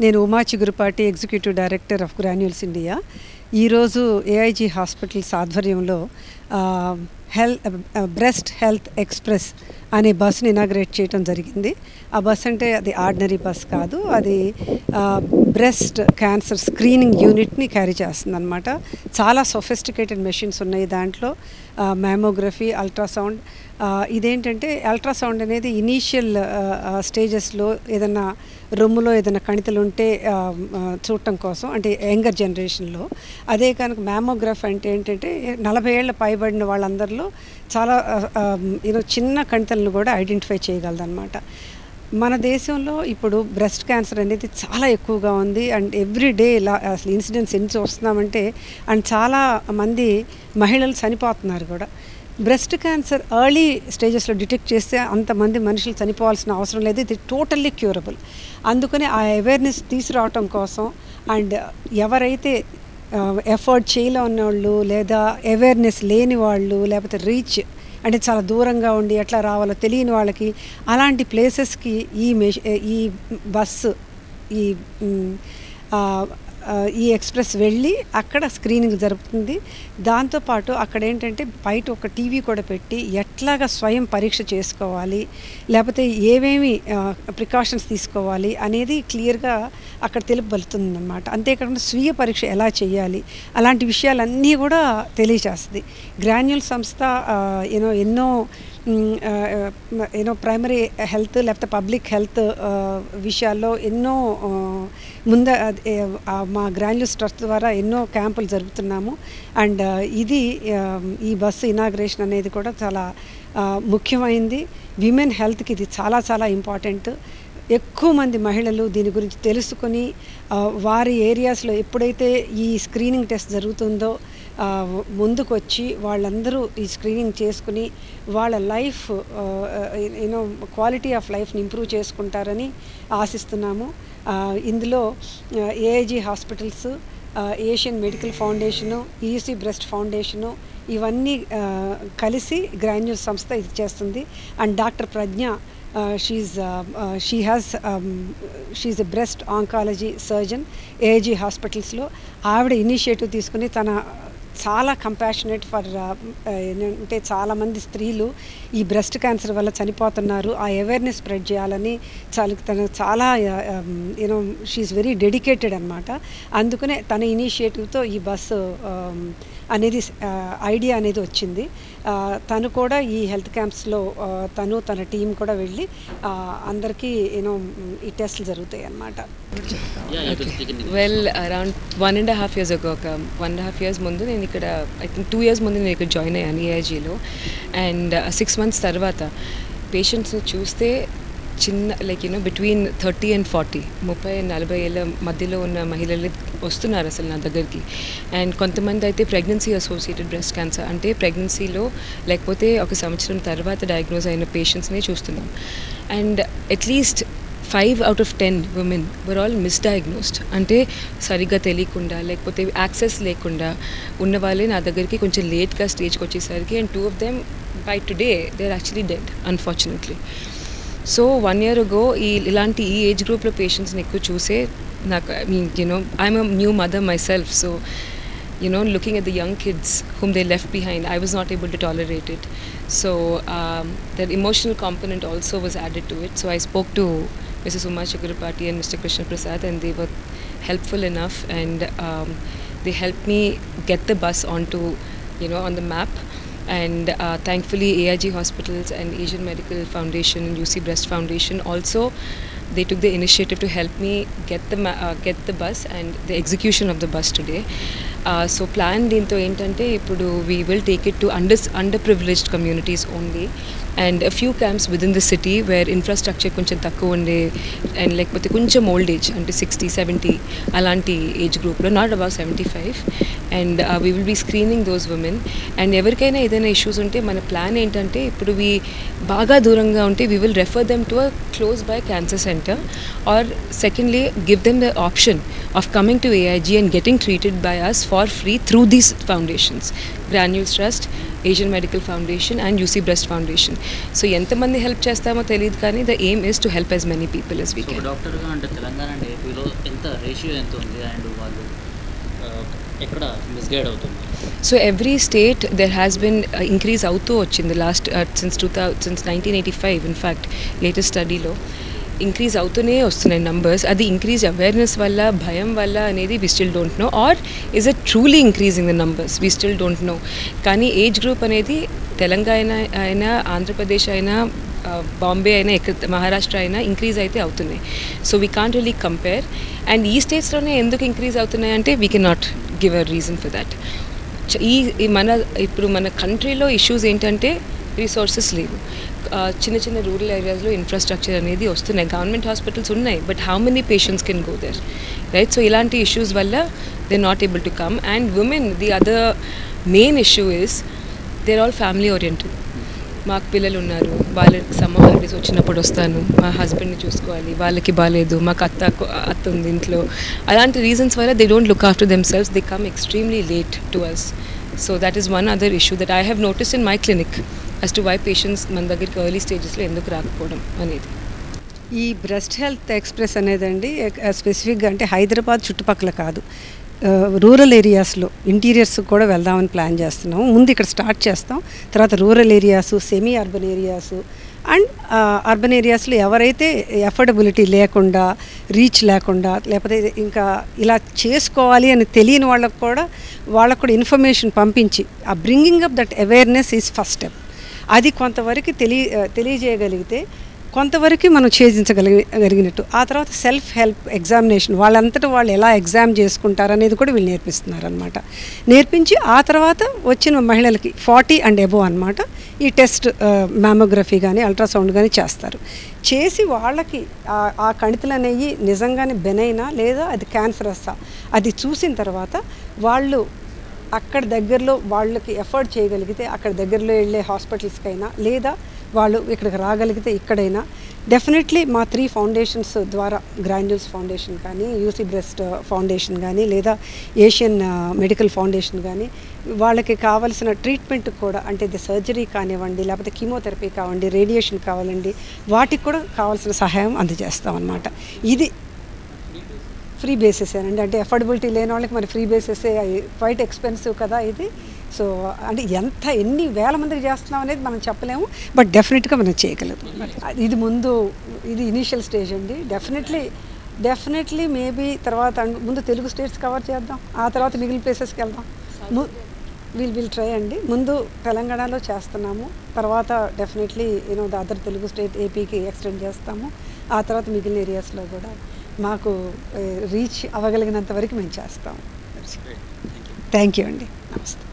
నేను Uma Chigurupati executive director of granules India. ఈరోజు AIG hospitals ఆధ్వర్యంలో బ్రెస్ట్ హెల్త్ ఎక్స్ప్రెస్ అనే బస్సుని ఇనాగ్రేట్ చేయడం జరిగింది. ఆ బస్ అంటే అది ఆర్డినరీ బస్ కాదు, అది బ్రెస్ట్ క్యాన్సర్ స్క్రీనింగ్ యూనిట్ని క్యారీ చేస్తుంది అనమాట. చాలా సొఫిస్టికేటెడ్ మెషిన్స్ ఉన్నాయి దాంట్లో. Mammography, ultrasound. ఇదేంటంటే అల్ట్రాసౌండ్ అనేది ఇనీషియల్ స్టేజెస్లో ఏదైనా రొమ్ములో ఏదైనా కణితలు ఉంటే చూడటం కోసం, అంటే యంగర్ జనరేషన్లో. అదే కనుక మ్యామోగ్రఫీ అంటే ఏంటంటే 40 ఏళ్ళ పైబడిన వాళ్ళందరిలో చాలా చిన్న కణితలను కూడా ఐడెంటిఫై చేయగలదన్నమాట. మన దేశంలో ఇప్పుడు బ్రెస్ట్ క్యాన్సర్ అనేది చాలా ఎక్కువగా ఉంది. అండ్ ఎవ్రీ డే ఇలా అసలు ఇన్సిడెంట్స్ ఎన్ని చూస్తున్నామంటే, అండ్ చాలా మంది మహిళలు చనిపోతున్నారు కూడా. బ్రెస్ట్ క్యాన్సర్ ఎర్లీ స్టేజెస్లో డిటెక్ట్ చేస్తే అంతమంది మనుషులు చనిపోవాల్సిన అవసరం లేదు. ఇది టోటల్లీ క్యూరబుల్. అందుకనే ఆ అవేర్నెస్ తీసుకురావటం కోసం, అండ్ ఎవరైతే ఎఫర్ట్ చేయలేని వాళ్ళు, లేదా అవేర్నెస్ లేని వాళ్ళు, లేకపోతే రీచ్ అంటే చాలా దూరంగా ఉండి ఎట్లా రావాలో తెలియని వాళ్ళకి, అలాంటి ప్లేసెస్కి ఈ బస్సు ఈ ఎక్స్ప్రెస్ వెళ్ళి అక్కడ స్క్రీనింగ్ జరుగుతుంది. దాంతోపాటు అక్కడ ఏంటంటే బయట ఒక టీవీ కూడా పెట్టి ఎట్లాగా స్వయం పరీక్ష చేసుకోవాలి, లేకపోతే ఏమేమి ప్రికాషన్స్ తీసుకోవాలి అనేది క్లియర్గా అక్కడ తెలుపబడుతుంది అన్నమాట. అంతేకాకుండా స్వీయ పరీక్ష ఎలా చేయాలి, అలాంటి విషయాలన్నీ కూడా తెలియచేస్తుంది. గ్రాన్యూల్ సంస్థ ఎన్నో ప్రైమరీ హెల్త్ లేకపోతే పబ్లిక్ హెల్త్ విషయాల్లో ఎన్నో మా గ్రాన్యూల్స్ ట్రస్ట్ ద్వారా ఎన్నో క్యాంపులు జరుపుతున్నాము. అండ్ ఈ బస్సు ఇనాగ్రేషన్ అనేది కూడా చాలా ముఖ్యమైంది. విమెన్ హెల్త్కి ఇది చాలా చాలా ఇంపార్టెంట్. ఎక్కువ మంది మహిళలు దీని గురించి తెలుసుకొని వారి ఏరియాస్లో ఎప్పుడైతే ఈ స్క్రీనింగ్ టెస్ట్ జరుగుతుందో ముందుకు వచ్చి వాళ్ళందరూ ఈ స్క్రీనింగ్ చేసుకుని వాళ్ళ లైఫ్ క్వాలిటీ ఆఫ్ లైఫ్ని ఇంప్రూవ్ చేసుకుంటారని ఆశిస్తున్నాము. ఇందులో AIG hospitals, Asian medical foundation, EC breast foundation ఇవన్నీ కలిసి గ్రాన్యూల్ సంస్థ ఇది చేస్తుంది. And doctor Pragya, she's a breast oncology surgeon AIG హాస్పిటల్స్లో. ఆవిడ ఇనిషియేటివ్ తీసుకుని చాలా కంపాషనేట్ ఫర్ అంటే చాలామంది స్త్రీలు ఈ బ్రెస్ట్ క్యాన్సర్ వల్ల చనిపోతున్నారు, ఆ అవేర్నెస్ స్ప్రెడ్ చేయాలని తను చాలా షీఈ్ వెరీ డెడికేటెడ్ అనమాట. అందుకనే తన ఇనిషియేటివ్తో ఈ బస్సు అనేది ఐడియా అనేది వచ్చింది. తను కూడా ఈ హెల్త్ క్యాంప్స్లో తన టీం కూడా వెళ్ళి అందరికీ ఈ టెస్ట్లు జరుగుతాయి అన్నమాట. Well, around 1.5 years ago, 1.5 years ముందు నేను ఇక్కడ, ఐ థింక్ 2 years ముందు నేను ఇక్కడ జాయిన్ అయ్యాను ఏఐజీలో. అండ్ 6 months తర్వాత పేషెంట్స్ని చూస్తే చిన్న బిట్వీన్ 30 and 40, 30-40 ఏళ్ళ మధ్యలో ఉన్న మహిళలు వస్తున్నారు అసలు నా దగ్గరికి. అండ్ కొంతమంది అయితే ప్రెగ్నెన్సీ అసోసియేటెడ్ బ్రెస్ట్ క్యాన్సర్, అంటే ప్రెగ్నెన్సీలో లేకపోతే 1 సంవత్సరం తర్వాత డయాగ్నోజ్ అయిన పేషెంట్స్నే చూస్తున్నాం. And at least 5 out of 10 women were all misdiagnosed. అంటే సరిగ్గా తెలియకుండా లేకపోతే యాక్సెస్ లేకుండా ఉన్న వాళ్ళే నా దగ్గరికి కొంచెం లేట్గా స్టేజ్కి వచ్చేసరికి, and 2 of them by today they are actually dead, unfortunately. So 1 year ago ఇలాంటి ఈ ఏజ్ గ్రూప్లో పేషెంట్స్ని ఎక్కువ చూసే నాకు, I'm a new mother myself, so looking at the young kids whom they left behind, I was not able to tolerate it. So that emotional component also was added to it. So I spoke to Mrs. Uma Chikurupati and Mr. Krishna Prasad, and they were helpful enough, and they helped me get the bus onto on the map. And thankfully AIG Hospitals and Asian Medical Foundation and UC Breast Foundation also, they took the initiative to help me get the bus and the execution of the bus today. So plan దీంతో ఏంటంటే, ఇప్పుడు we will take it to underprivileged communities only, and a few camps within the city where infrastructure కొంచెం తక్కువ ఉండే, and లేకపోతే కొంచెం old age అంటే 60-70 అలాంటి ఏజ్ గ్రూప్లో, not above 75. And we will be screening those women. And ఎవరికైనా ఏదైనా ఇష్యూస్ ఉంటే మన ప్లాన్ ఏంటంటే ఇప్పుడు బాగా దూరంగా ఉంటే we will refer them to a close by cancer centre, or secondly give them the option of coming to AIG and getting treated by us for free through these foundations, Granules Trust, Asian Medical Foundation and UC Breast Foundation. So ఎంతమంది help చేస్తామో తెలియదు కానీ the aim is to help as many people as we can. So డాక్టర్గా అంటే Telangana and ఏపీలో ఎంత ratio ఎంత ఉంది అండ్ వాళ్ళు ఎక్కడ మిస్గైడ్ అవుతుంది? So every state there has been increase అవుతూ వచ్చింది last since 1985 in fact latest స్టడీలో ఇంక్రీజ్ అవుతూనే వస్తున్నాయి నంబర్స్. అది ఇంక్రీజ్ అవేర్నెస్ వల్ల, భయం వల్ల అనేది we still don't know, or is it truly increasing the numbers, we still don't know. కానీ ఏజ్ గ్రూప్ అనేది తెలంగాణ అయినా, ఆంధ్రప్రదేశ్ అయినా, బాంబే అయినా, మహారాష్ట్ర అయినా ఇంక్రీజ్ అయితే అవుతున్నాయి. So we can't really compare. And ఈ స్టేట్స్లోనే ఎందుకు ఇంక్రీజ్ అవుతున్నాయి అంటే we can not give a reason for that. ఇప్పుడు మన కంట్రీలో ఇష్యూస్ ఏంటంటే రిసోర్సెస్ లేవు. చిన్న చిన్న రూరల్ ఏరియాస్లో ఇన్ఫ్రాస్ట్రక్చర్ అనేది వస్తున్నాయి, గవర్నమెంట్ హాస్పిటల్స్ ఉన్నాయి, but how many patients can go there, right? So ఇలాంటి ఇష్యూస్ వల్ల they not able to come. And women, the other main issue is they are all family oriented. మాకు పిల్లలు ఉన్నారు, వాళ్ళకి సమ్మర్ హాలిడేస్ వచ్చినప్పుడు వస్తాను, మా హస్బెండ్ని చూసుకోవాలి, వాళ్ళకి బాగాలేదు, మాకు అత్త ఉంది ఇంట్లో. అలాంటి రీజన్స్ వల్ల they don't look after themselves, they come extremely late to us. So that is one other issue that I have noticed in my clinic as to why patients మన దగ్గరికి ఎర్లీ స్టేజెస్లో ఎందుకు రాకపోవడం అనేది. ఈ బ్రెస్ట్ హెల్త్ ఎక్స్ప్రెస్ అనేదండి స్పెసిఫిక్గా అంటే హైదరాబాద్ చుట్టుపక్కల కాదు, రూరల్ ఏరియాస్లో ఇంటీరియర్స్ కూడా వెళ్దామని ప్లాన్ చేస్తున్నాము. ముందు ఇక్కడ స్టార్ట్ చేస్తాం, తర్వాత rural areas, semi urban areas and urban ఏరియాస్లో ఎవరైతే ఎఫోర్డబిలిటీ లేకుండా, రీచ్ లేకుండా, లేకపోతే ఇంకా ఇలా చేసుకోవాలి అని తెలియని వాళ్ళకు కూడా ఇన్ఫర్మేషన్ పంపించి ఆ bringing up that awareness is first step. అది కొంతవరకు తెలియజేయగలిగితే కొంతవరకు మనం ఛేదించగలిగినట్టు. ఆ తర్వాత సెల్ఫ్ హెల్ప్ ఎగ్జామినేషన్, వాళ్ళంతటా వాళ్ళు ఎలా ఎగ్జామ్ చేసుకుంటారు అనేది కూడా వీళ్ళు నేర్పిస్తున్నారు అనమాట. నేర్పించి ఆ తర్వాత వచ్చిన మహిళలకి 40 and above అనమాట ఈ టెస్ట్ మ్యామోగ్రఫీ కానీ అల్ట్రాసౌండ్ కానీ చేస్తారు. చేసి వాళ్ళకి ఆ కణితులు అనేవి నిజంగానే బెనైనా లేదా అది క్యాన్సరస్సా అది చూసిన తర్వాత వాళ్ళు అక్కడ దగ్గరలో వాళ్ళకి ఎఫర్ట్ చేయగలిగితే అక్కడ దగ్గరలో వెళ్ళే హాస్పిటల్స్కైనా లేదా వాళ్ళు ఇక్కడికి రాగలిగితే ఇక్కడైనా డెఫినెట్లీ మా 3 ఫౌండేషన్స్ ద్వారా, గ్రాన్యూల్స్ ఫౌండేషన్ కానీ, యూసీ బ్రెస్ట్ ఫౌండేషన్ కానీ, లేదా ఏషియన్ మెడికల్ ఫౌండేషన్ కానీ, వాళ్ళకి కావాల్సిన ట్రీట్మెంట్ కూడా అంటే ఇది సర్జరీ కానివ్వండి, లేకపోతే కీమోథెరపీ కావండి, రేడియేషన్ కావాలండి, వాటికి కూడా కావాల్సిన సహాయం అందజేస్తాం అన్నమాట. ఇది ఫ్రీ బేసిసేనండి. అంటే అఫోర్డబిలిటీ లేని వాళ్ళకి మరి ఫ్రీ బేసిసే, క్వైట్ ఎక్స్పెన్సివ్ కదా ఇది. సో అంటే ఎన్ని వేల మందికి చేస్తున్నాం అనేది మనం చెప్పలేము, బట్ డెఫినెట్గా మనం చేయగలం. ఇది ఇనీషియల్ స్టేజ్ అండి. డెఫినెట్లీ మేబీ తర్వాత ముందు తెలుగు స్టేట్స్ కవర్ చేద్దాం, ఆ తర్వాత మిగిలిన ప్లేసెస్కి వెళ్దాం. విల్ ట్రై అండి. ముందు తెలంగాణలో చేస్తున్నాము, తర్వాత definitely the other Telugu state ఏపీకి ఎక్స్టెండ్ చేస్తాము, ఆ తర్వాత మిగిలిన ఏరియాస్లో కూడా మాకు రీచ్ అవ్వగలిగినంత వరకు మేము చేస్తాము. థ్యాంక్ యూ అండి. నమస్తే.